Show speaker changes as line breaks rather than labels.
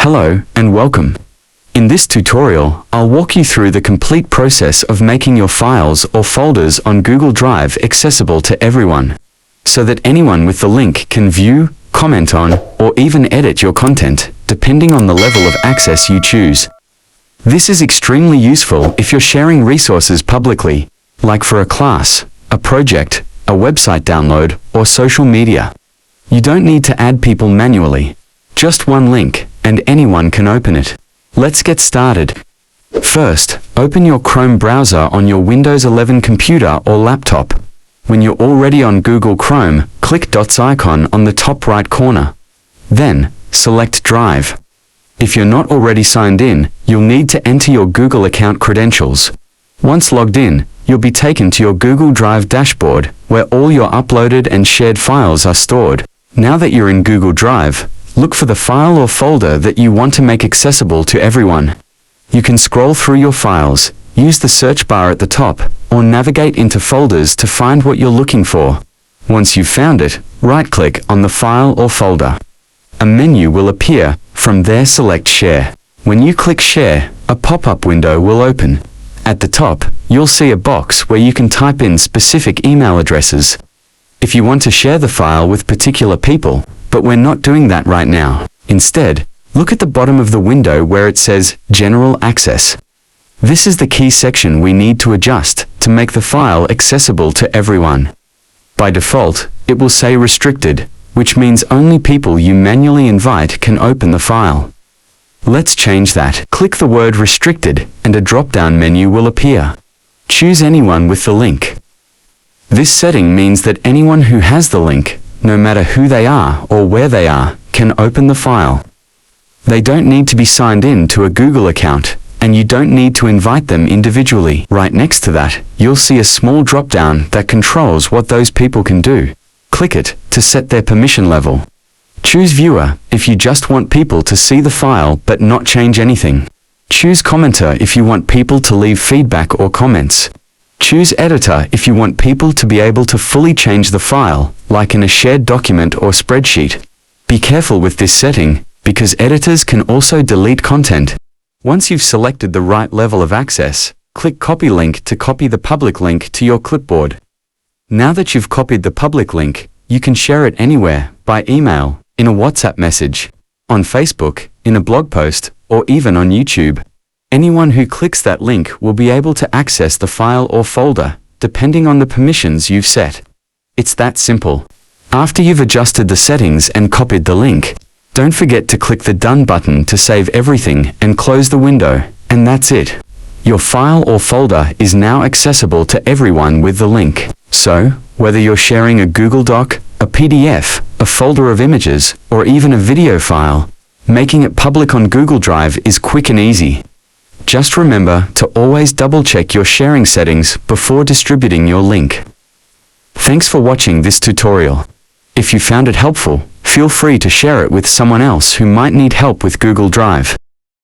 Hello and welcome. In this tutorial, I'll walk you through the complete process of making your files or folders on Google Drive accessible to everyone, so that anyone with the link can view, comment on, or even edit your content, depending on the level of access you choose. This is extremely useful if you're sharing resources publicly, like for a class, a project, a website download, or social media. You don't need to add people manually. Just one link, and anyone can open it. Let's get started. First, open your Chrome browser on your Windows 11 computer or laptop. When you're already on Google Chrome, click Dots icon on the top right corner. Then, select Drive. If you're not already signed in, you'll need to enter your Google account credentials. Once logged in, you'll be taken to your Google Drive dashboard, where all your uploaded and shared files are stored. Now that you're in Google Drive, look for the file or folder that you want to make accessible to everyone. You can scroll through your files, use the search bar at the top, or navigate into folders to find what you're looking for. Once you've found it, right-click on the file or folder. A menu will appear. From there, select Share. When you click Share, a pop-up window will open. At the top, you'll see a box where you can type in specific email addresses. If you want to share the file with particular people, but we're not doing that right now. Instead, look at the bottom of the window where it says General Access. This is the key section we need to adjust to make the file accessible to everyone. By default, it will say Restricted, which means only people you manually invite can open the file. Let's change that. Click the word Restricted and a drop-down menu will appear. Choose anyone with the link. This setting means that anyone who has the link, no matter who they are or where they are, can open the file. They don't need to be signed in to a Google account, and you don't need to invite them individually. Right next to that, you'll see a small drop-down that controls what those people can do. Click it to set their permission level. Choose Viewer if you just want people to see the file but not change anything. Choose Commenter if you want people to leave feedback or comments. Choose Editor if you want people to be able to fully change the file, like in a shared document or spreadsheet. Be careful with this setting, because editors can also delete content. Once you've selected the right level of access, click Copy Link to copy the public link to your clipboard. Now that you've copied the public link, you can share it anywhere, by email, in a WhatsApp message, on Facebook, in a blog post, or even on YouTube. Anyone who clicks that link will be able to access the file or folder, depending on the permissions you've set. It's that simple. After you've adjusted the settings and copied the link, don't forget to click the Done button to save everything and close the window, and that's it. Your file or folder is now accessible to everyone with the link. So, whether you're sharing a Google Doc, a PDF, a folder of images, or even a video file, making it public on Google Drive is quick and easy. Just remember to always double-check your sharing settings before distributing your link. Thanks for watching this tutorial. If you found it helpful, feel free to share it with someone else who might need help with Google Drive.